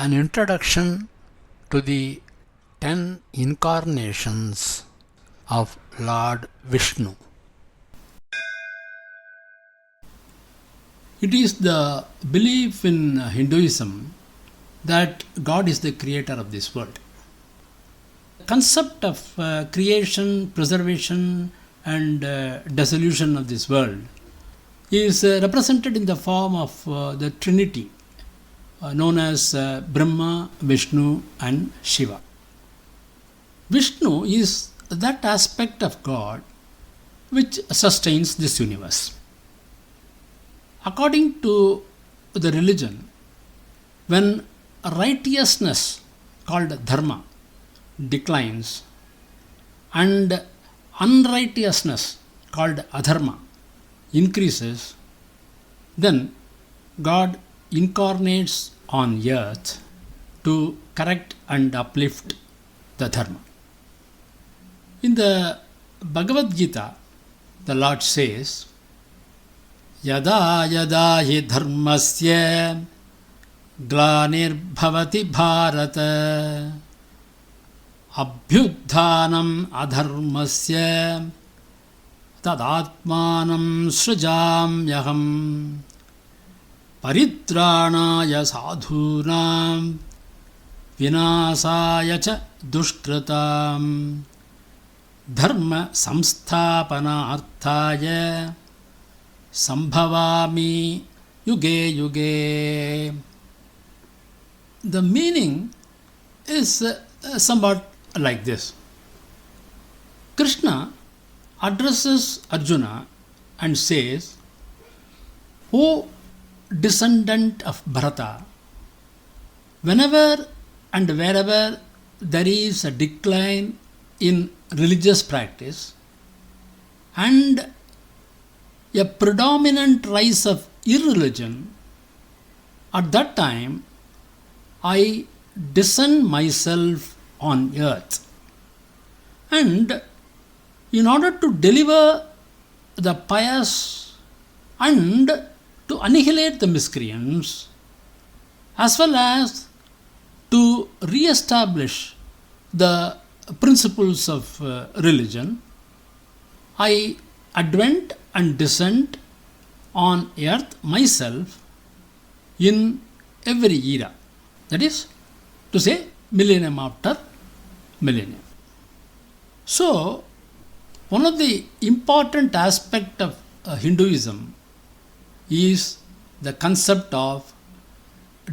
An introduction to the 10 incarnations of Lord Vishnu. It is the belief in Hinduism that God is the creator of this world. The concept of creation, preservation and dissolution of this world is represented in the form of the Trinity, known as Brahma, Vishnu and Shiva. Vishnu is that aspect of God which sustains this universe. According to the religion, when righteousness called Dharma declines and unrighteousness called Adharma increases, then God incarnates on earth to correct and uplift the Dharma. In the Bhagavadgita, the Lord says, Yada yada hi dharmasya glanir-bhavati bharata abhyudhanam adharmasya tadatmanam srijamyaham paritranaya sadhunam vinasaya cha dushkratam dharma samsthapanarthaya sambhavami yuge yuge. The meaning is somewhat like this. Krishna addresses Arjuna and says, O descendant of Bharata, whenever and wherever there is a decline in religious practice and a predominant rise of irreligion, at that time I descend myself on earth. And in order to deliver the pious and to annihilate the miscreants, as well as to re-establish the principles of religion, I advent and descend on earth myself in every era. That is to say, millennium after millennium. So, one of the important aspects of Hinduism is the concept of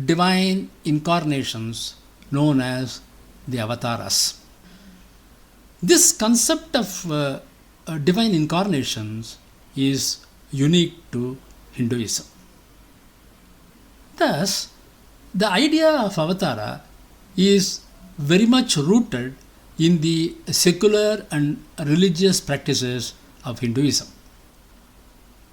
divine incarnations known as the Avataras. This concept of divine incarnations is unique to Hinduism. Thus, the idea of Avatara is very much rooted in the secular and religious practices of Hinduism.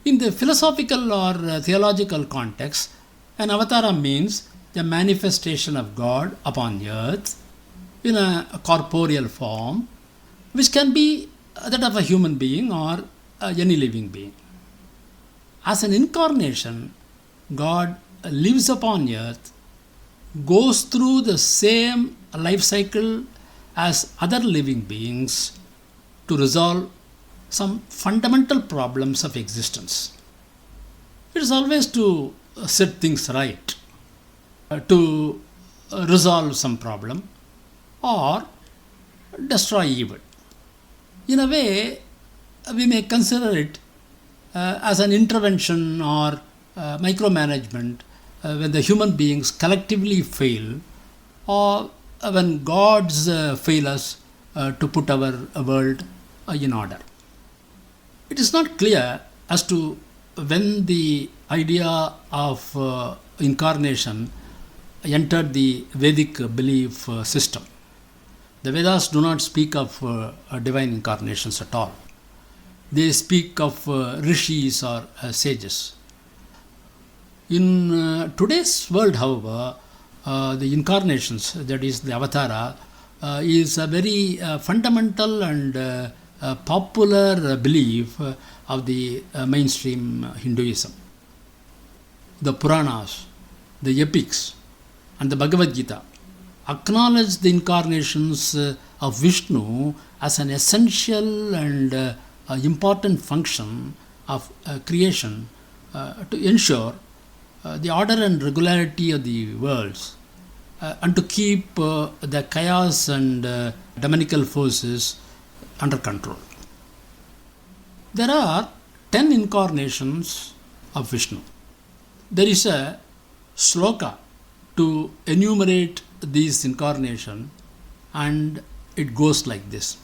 In the philosophical or theological context, an avatara means the manifestation of God upon earth in a corporeal form, which can be that of a human being or any living being. As an incarnation, God lives upon earth, goes through the same life cycle as other living beings to resolve some fundamental problems of existence. It is always to set things right, to resolve some problem or destroy evil. In a way, we may consider it as an intervention or micromanagement when the human beings collectively fail, or when gods fail us to put our world in order. It is not clear as to when the idea of incarnation entered the Vedic belief system. The Vedas do not speak of divine incarnations at all. They speak of rishis or sages. In today's world, however, the incarnations, that is the avatara, is a very fundamental and popular belief of the mainstream Hinduism. The Puranas, the epics, and the Bhagavadgita acknowledge the incarnations of Vishnu as an essential and important function of creation to ensure the order and regularity of the worlds and to keep the chaos and demonical forces under control. There are 10 incarnations of Vishnu. There is a sloka to enumerate these incarnations, and it goes like this.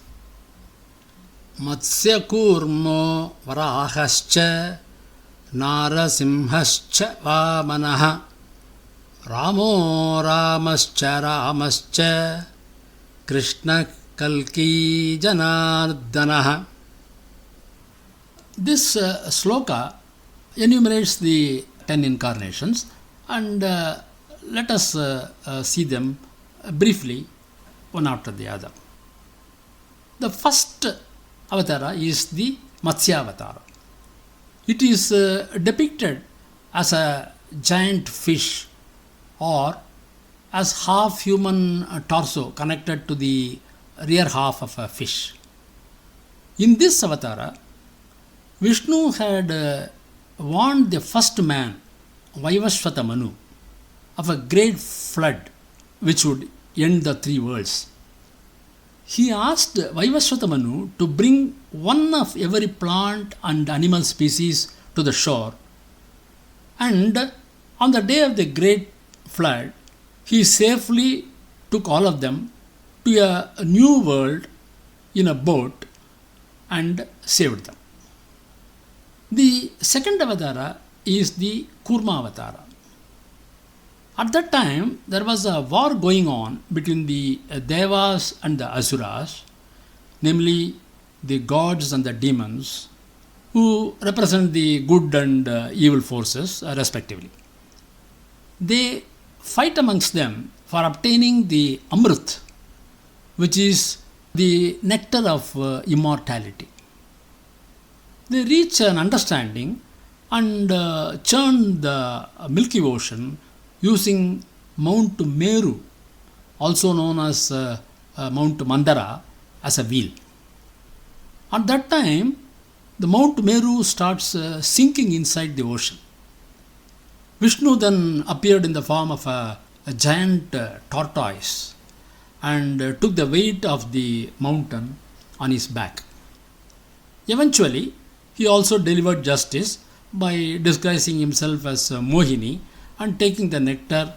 Matsya Kurmo Varahascha Narasimhascha Vamanaha Ramo Ramascha Ramascha Krishna Kalki Janardanaha. This sloka enumerates the 10 incarnations, and let us see them briefly one after the other. The first avatara is the Matsya Avatara. It is depicted as a giant fish or as half human torso connected to the rear half of a fish. In this avatara, Vishnu had warned the first man, Vaivasvata Manu, of a great flood which would end the three worlds. He asked Vaivasvata Manu to bring one of every plant and animal species to the shore, and on the day of the great flood, he safely took all of them to a new world in a boat and saved them. The second avatara is the Kurma Avatara. At that time, there was a war going on between the Devas and the Asuras, namely the gods and the demons, who represent the good and evil forces respectively. They fight amongst them for obtaining the Amrit, which is the nectar of immortality. They reach an understanding and churn the Milky Ocean using Mount Meru, also known as Mount Mandara, as a wheel. At that time, the Mount Meru starts sinking inside the ocean. Vishnu then appeared in the form of a giant tortoise and took the weight of the mountain on his back. Eventually, he also delivered justice by disguising himself as Mohini and taking the nectar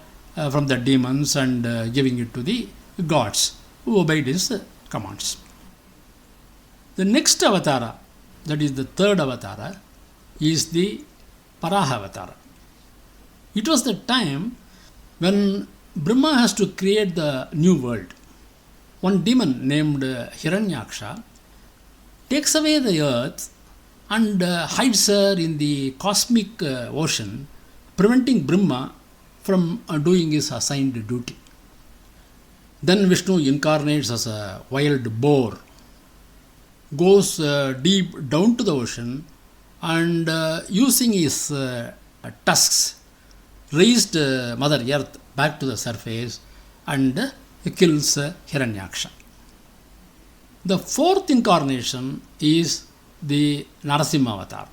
from the demons and giving it to the gods who obeyed his commands. The next avatara, that is the third avatara, is the Paraha Avatara. It was the time when Brahma has to create the new world. One demon named Hiranyaksha takes away the earth and hides her in the cosmic ocean, preventing Brahma from doing his assigned duty. Then Vishnu incarnates as a wild boar, goes deep down to the ocean, and using his tusks raised Mother Earth back to the surface and kills Hiranyaksha. The fourth incarnation is the Narasimha Avatar.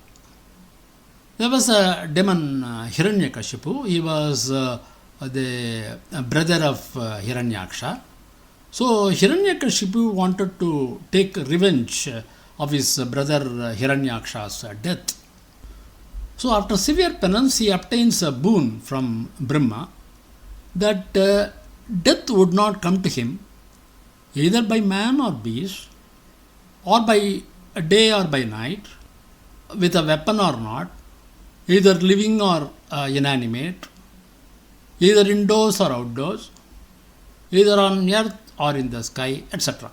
There was a demon Hiranyakashipu. He was the brother of Hiranyaksha. So Hiranyakashipu wanted to take revenge of his brother Hiranyaksha's death. So after severe penance, he obtains a boon from Brahma that death would not come to him either by man or beast, or by day or by night, with a weapon or not, either living or inanimate, either indoors or outdoors, either on earth or in the sky, etc.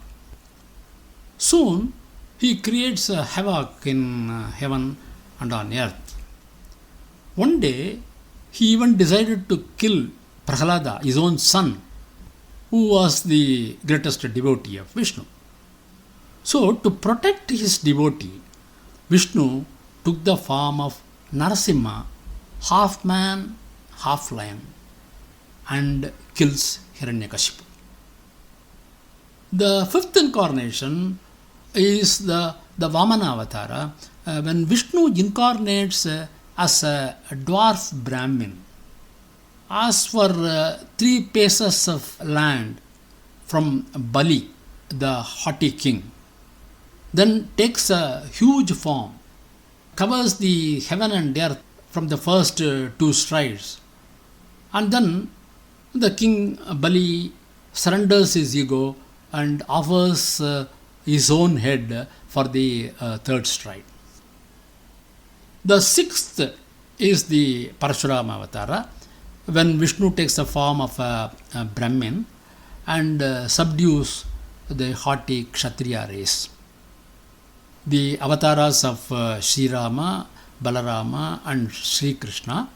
Soon he creates havoc in heaven and on earth. One day he even decided to kill Prahlada, his own son, who was the greatest devotee of Vishnu. So, to protect his devotee, Vishnu took the form of Narasimha, half man, half lion, and kills Hiranyakashipu. The fifth incarnation is the Vamana Avatara, when Vishnu incarnates as a dwarf Brahmin, asks for 3 paces of land from Bali, the haughty king, then takes a huge form, covers the heaven and earth from the first 2 strides, and then the king Bali surrenders his ego and offers his own head for the 3rd stride. The 6th is the Parashurama Avatara, when Vishnu takes the form of a Brahmin and subdues the haughty Kshatriya race. The Avataras of Sri Rama, Balarama and Sri Krishna,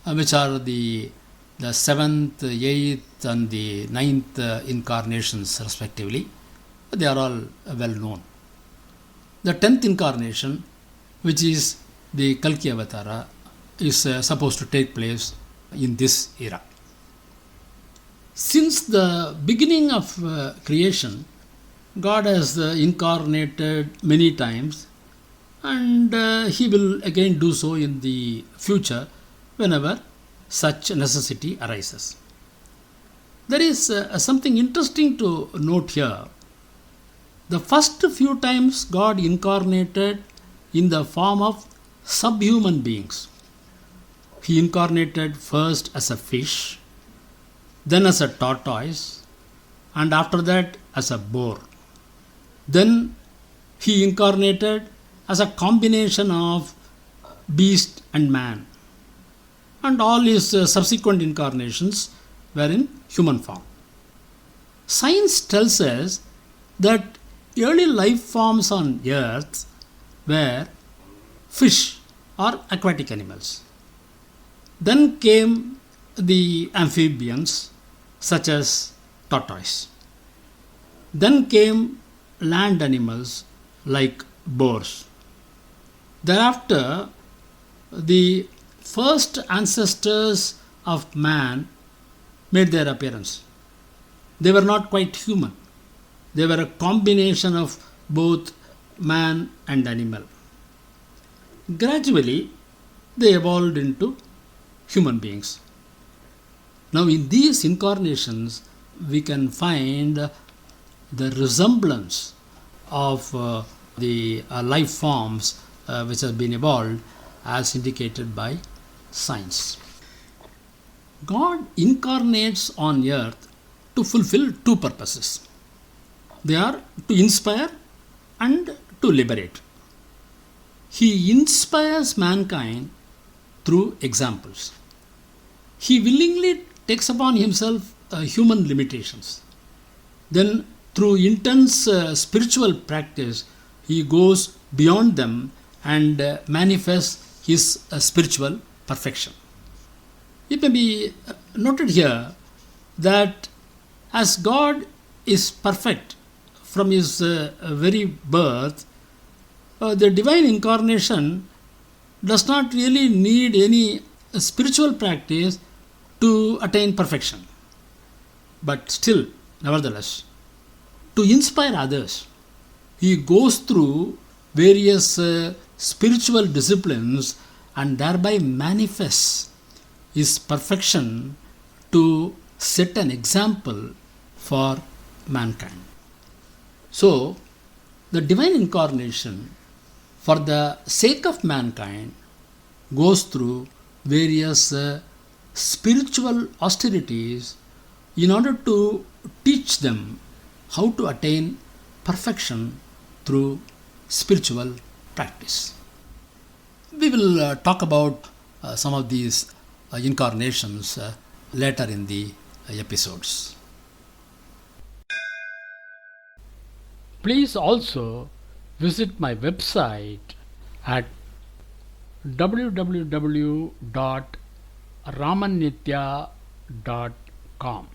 which are the 7th, 8th and the 9th incarnations respectively, they are all well known. The 10th incarnation, which is the Kalki Avatara, is supposed to take place in this era. Since the beginning of creation, God has incarnated many times, and He will again do so in the future whenever such necessity arises. There is something interesting to note here. The first few times God incarnated in the form of subhuman beings. He incarnated first as a fish, then as a tortoise, and after that as a boar. Then He incarnated as a combination of beast and man, and all His subsequent incarnations were in human form. Science tells us that early life forms on earth were fish or aquatic animals. Then came the amphibians such as tortoise. Then came land animals like boars. Thereafter, the first ancestors of man made their appearance. They were not quite human. They were a combination of both man and animal. Gradually, they evolved into human beings. Now, in these incarnations, we can find the resemblance of the life forms which have been evolved as indicated by science. God incarnates on earth to fulfill 2 purposes. They are to inspire and to liberate. He inspires mankind through examples. He willingly takes upon himself human limitations. Then, through intense spiritual practice, he goes beyond them and manifests his spiritual perfection. It may be noted here that as God is perfect from his very birth, the divine incarnation does not really need any spiritual practice to attain perfection. But still, nevertheless, to inspire others, he goes through various spiritual disciplines and thereby manifests his perfection to set an example for mankind. So, the divine incarnation, for the sake of mankind, goes through various spiritual austerities in order to teach them how to attain perfection through spiritual practice. We will talk about some of these incarnations later in the episodes. Please also visit my website at www.ramannitya.com.